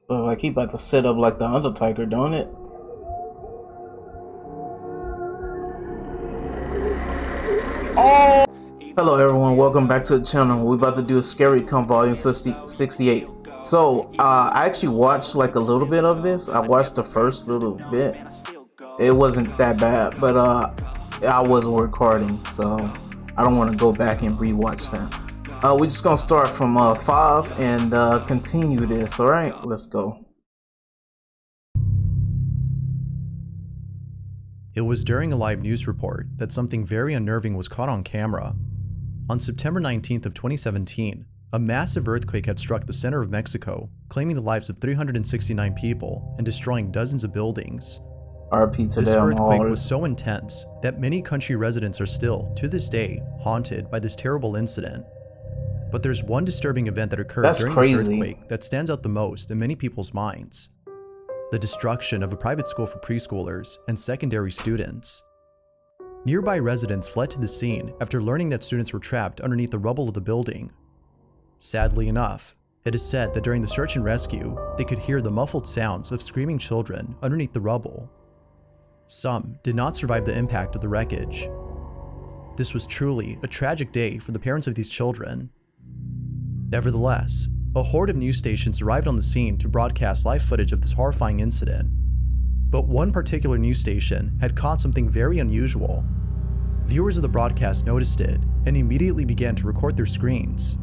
Look like he about to set up like the Undertaker, don't it? Oh! Hello everyone, welcome back to the channel. We're about to do a Scary Come Volume 68. So, I actually watched like a little bit of this. I watched the first little bit. It wasn't that bad, but I wasn't recording, so I don't want to go back and rewatch that. We're just gonna start from 5 and continue this, alright? Let's go. It was during a live news report that something very unnerving was caught on camera. On September 19th of 2017, a massive earthquake had struck the center of Mexico, claiming the lives of 369 people and destroying dozens of buildings. RP to This them earthquake all. was so intense that many country residents are still, to this day, haunted by this terrible incident. But there's one disturbing event that occurred during this earthquake that stands out the most in many people's minds. The destruction of a private school for preschoolers and secondary students. Nearby residents fled to the scene after learning that students were trapped underneath the rubble of the building. Sadly enough, it is said that during the search and rescue, they could hear the muffled sounds of screaming children underneath the rubble. Some did not survive the impact of the wreckage. This was truly a tragic day for the parents of these children. Nevertheless, a horde of news stations arrived on the scene to broadcast live footage of this horrifying incident. But one particular news station had caught something very unusual. Viewers of the broadcast noticed it and immediately began to record their screens.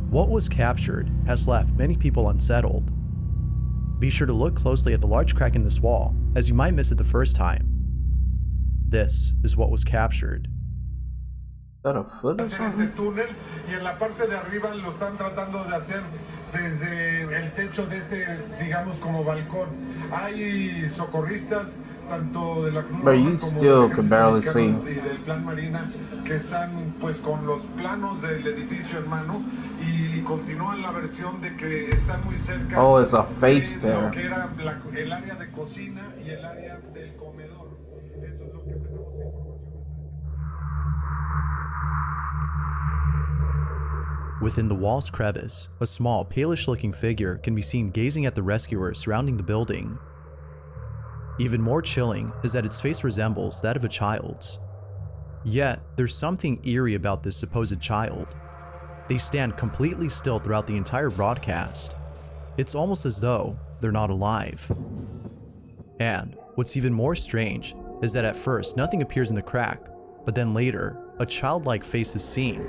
What was captured has left many people unsettled. Be sure to look closely at the large crack in this wall, as you might miss it the first time. This is what was captured. Is that a foot or something? túnel y en la parte de arriba lo están tratando de hacer desde el techo de digamos como balcón. Hay socorristas tanto de la Cruz But you Roja como still del can Ejército barely Mexicano see. y del Plan Marina que están pues con los planos del edificio en mano y continúan la versión de que están muy cerca. Oh, it's a face de there. lo que era el área de cocina y el área del comedor. Eso es lo que tenemos información. Within the wall's crevice, a small, palish-looking figure can be seen gazing at the rescuers surrounding the building. Even more chilling is that its face resembles that of a child's. Yet, there's something eerie about this supposed child. They stand completely still throughout the entire broadcast. It's almost as though they're not alive. And what's even more strange is that at first nothing appears in the crack, but then later, a childlike face is seen.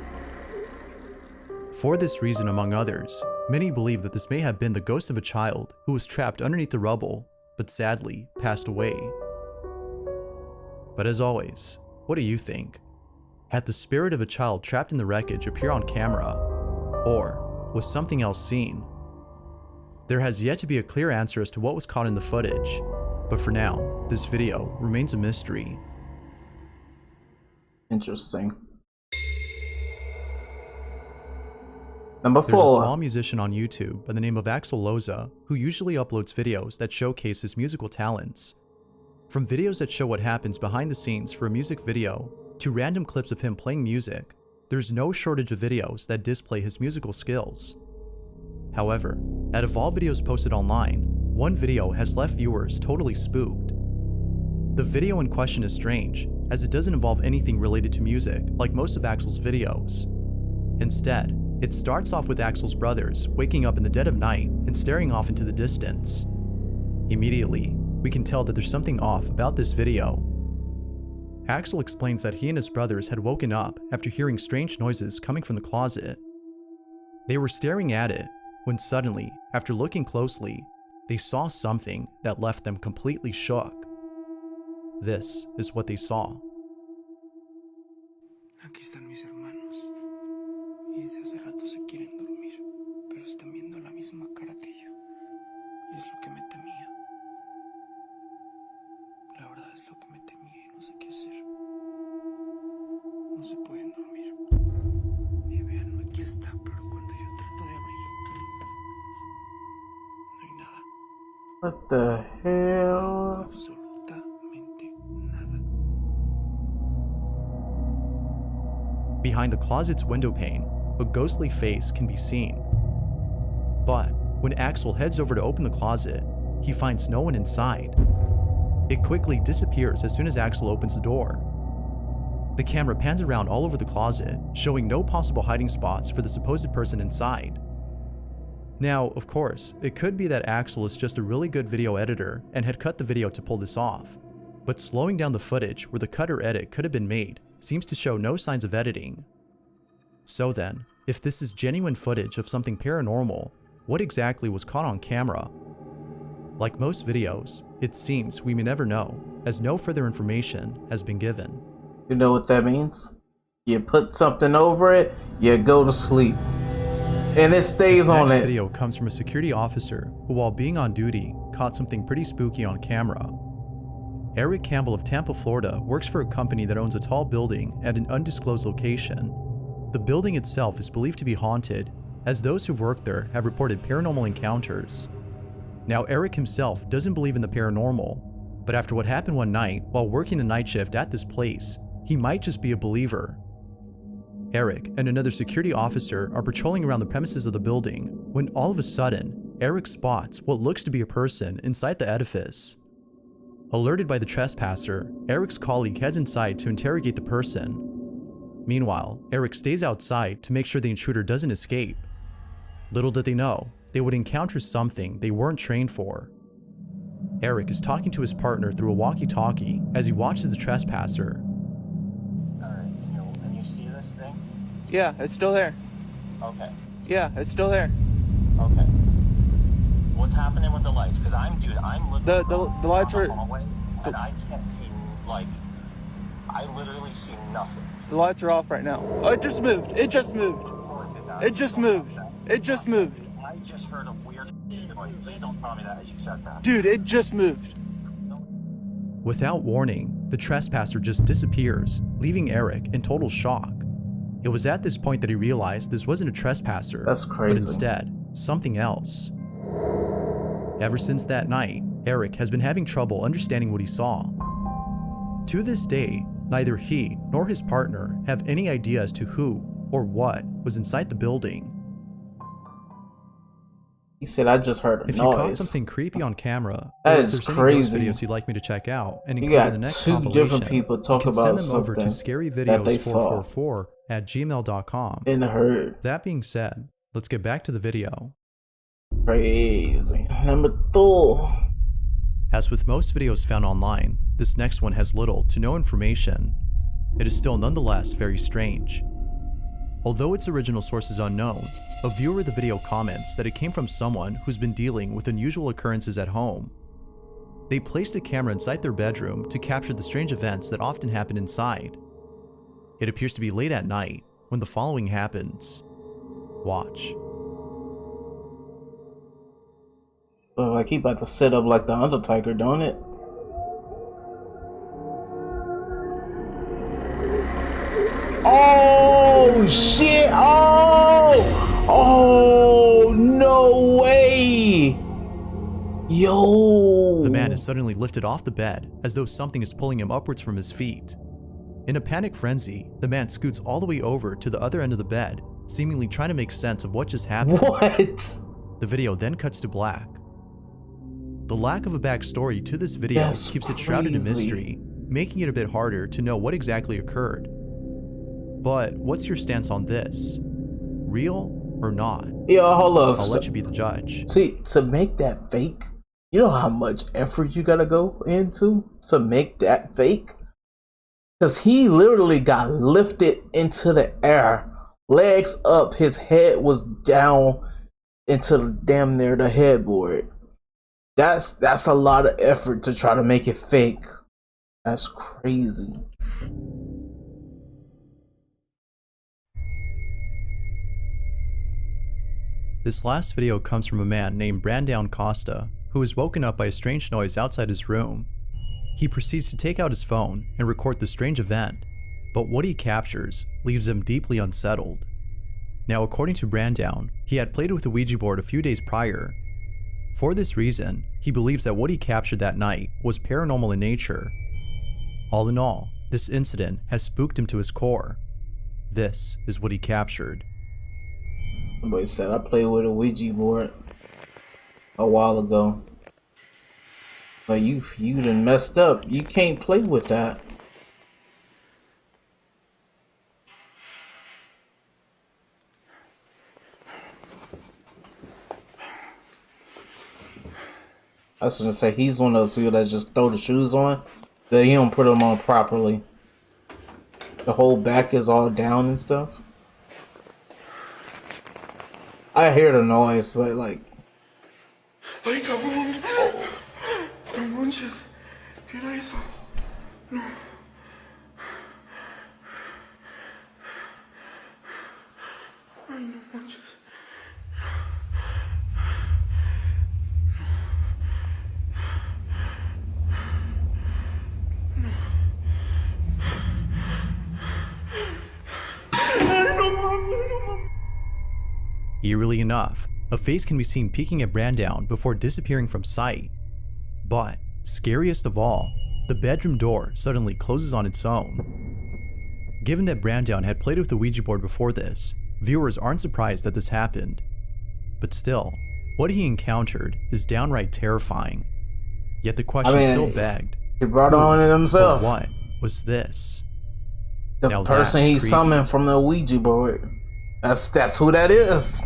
For this reason, among others, many believe that this may have been the ghost of a child who was trapped underneath the rubble, but sadly passed away. But as always, what do you think? Had the spirit of a child trapped in the wreckage appear on camera? Or was something else seen? There has yet to be a clear answer as to what was caught in the footage, but for now, this video remains a mystery. Interesting. Number There's a 4. small musician on YouTube by the name of Axel Loza who usually uploads videos that showcase his musical talents. From videos that show what happens behind the scenes for a music video, to random clips of him playing music, there's no shortage of videos that display his musical skills. However, out of all videos posted online, one video has left viewers totally spooked. The video in question is strange, as it doesn't involve anything related to music like most of Axel's videos. Instead, it starts off with Axel's brothers waking up in the dead of night and staring off into the distance. Immediately, we can tell that there's something off about this video. Axel explains that he and his brothers had woken up after hearing strange noises coming from the closet. They were staring at it when suddenly, after looking closely, they saw something that left them completely shook. This is what they saw. Aquí están mis hermanos y desde hace rato se quieren dormir, pero están viendo la misma cara que yo y es lo que me temía. La verdad es lo que me temía y no sé qué hacer. No se pueden dormir. Y vean, aquí está, pero cuando yo trato de abrir, no hay nada. What the hell? Absolutamente nada. Behind the closet's window pane, a ghostly face can be seen. But When Axel heads over to open the closet, he finds no one inside. It quickly disappears as soon as Axel opens the door. The camera pans around all over the closet, showing no possible hiding spots for the supposed person inside. Now, of course, it could be that Axel is just a really good video editor and had cut the video to pull this off, but slowing down the footage where the cut or edit could have been made seems to show no signs of editing. So then, if this is genuine footage of something paranormal, what exactly was caught on camera? Like most videos, it seems we may never know, as no further information has been given. You know what that means? You put something over it, you go to sleep. And it stays on it. This video comes from a security officer who, while being on duty, caught something pretty spooky on camera. Eric Campbell of Tampa, Florida works for a company that owns a tall building at an undisclosed location. The building itself is believed to be haunted, as those who've worked there have reported paranormal encounters. Now, Eric himself doesn't believe in the paranormal, but after what happened one night while working the night shift at this place, he might just be a believer. Eric and another security officer are patrolling around the premises of the building when all of a sudden, Eric spots what looks to be a person inside the edifice. Alerted by the trespasser, Eric's colleague heads inside to interrogate the person. Meanwhile, Eric stays outside to make sure the intruder doesn't escape. Little did they know, they would encounter something they weren't trained for. Eric is talking to his partner through a walkie-talkie as he watches the trespasser. Can you see this thing? Yeah, it's still there. Okay. Yeah, it's still there. Okay. What's happening with the lights? Because I'm looking the lights are hallway, and I can't see, I literally see nothing. The lights are off right now. Oh, it just moved. It just moved. It just moved. It just moved. I just heard a weird noise. Please don't tell me that as you said that. Dude, it just moved. Without warning, the trespasser just disappears, leaving Eric in total shock. It was at this point that he realized this wasn't a trespasser, That's crazy. but instead, something else. Ever since that night, Eric has been having trouble understanding what he saw. To this day, neither he nor his partner have any idea as to who or what was inside the building. He said, I just heard a if noise. you caught something creepy on camera, That or if is there's crazy. any ghost videos you'd like me to check out and You include got in the next two compilation, different people talk you can about send them over to something that they saw scaryvideo444@gmail.com. in the herd. That being said, let's get back to the video. Crazy. Number 2. As with most videos found online, this next one has little to no information. It is still nonetheless very strange. Although its original source is unknown, a viewer of the video comments that it came from someone who's been dealing with unusual occurrences at home. They placed a camera inside their bedroom to capture the strange events that often happen inside. It appears to be late at night when the following happens. Watch. Look like he about to set up like the Undertaker, don't it? Oh shit! Oh no way! Yo! The man is suddenly lifted off the bed as though something is pulling him upwards from his feet. In a panic frenzy, the man scoots all the way over to the other end of the bed, seemingly trying to make sense of what just happened. What? The video then cuts to black. The lack of a backstory to this video That's keeps it shrouded in crazy. mystery, making it a bit harder to know what exactly occurred. But what's your stance on this? Real or not? Yo, hold up. I'll let you be the judge. See, to make that fake, you know how much effort you gotta go into to make that fake? Because he literally got lifted into the air, legs up, his head was down into damn near the headboard. That's a lot of effort to try to make it fake. That's crazy. This last video comes from a man named Brandon Costa, who is woken up by a strange noise outside his room. He proceeds to take out his phone and record the strange event, but what he captures leaves him deeply unsettled. Now, according to Brandon, he had played with a Ouija board a few days prior. For this reason, he believes that what he captured that night was paranormal in nature. All in all, this incident has spooked him to his core. This is what he captured. Somebody said I play with a Ouija board. a while ago. But you done messed up. You can't play with that. I was gonna say he's one of those people that just throw the shoes on, that he don't put them on properly. The whole back is all down and stuff. I hear the noise, but like. Ay, cabrón. No manches. ¿Qué era eso? No. Ay, no manches. Eerily enough, a face can be seen peeking at Brandown before disappearing from sight. But, scariest of all, the bedroom door suddenly closes on its own. Given that Brandown had played with the Ouija board before this, viewers aren't surprised that this happened. But still, what he encountered is downright terrifying. Yet the question still begged, he brought on it himself. What was this? The person he summoned from the Ouija board. That's who that is.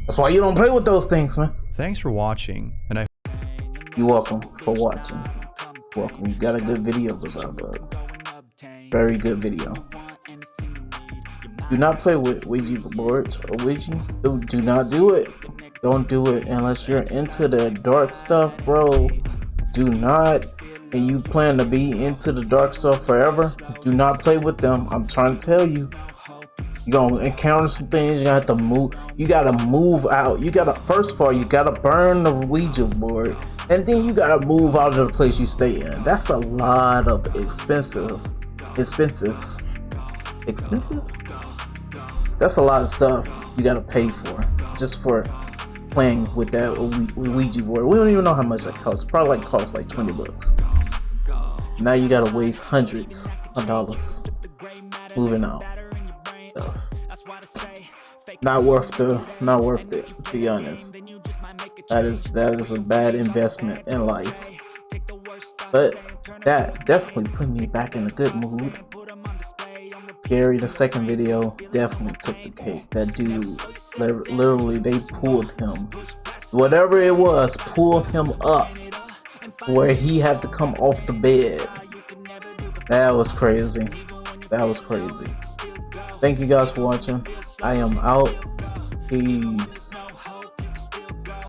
That's why you don't play with those things, man. Thanks for watching, and you're welcome for watching. Welcome. You got a good video, Bizarrebub. Very good video. Do not play with Ouija boards or Ouija. Do not do it. Don't do it unless you're into the dark stuff, bro. Do not. And you plan to be into the dark stuff forever, do not play with them. I'm trying to tell you. You're gonna encounter some things. You're gonna have to move. You gotta move out. You gotta, first of all, you gotta burn the Ouija board, and then you gotta move out of the place you stay in. That's a lot of expensive. That's a lot of stuff you gotta pay for just for playing with that Ouija board. We don't even know how much that costs. Probably costs like 20 bucks. Now you gotta waste hundreds of dollars moving out. Not worth it, to be honest. That is a bad investment in life. But that definitely put me back in a good mood. Gary, the second video, definitely took the cake. That dude, literally, they pulled him. Whatever it was, pulled him up where he had to come off the bed. That was crazy. That was crazy. Thank you guys for watching. I am out. Peace.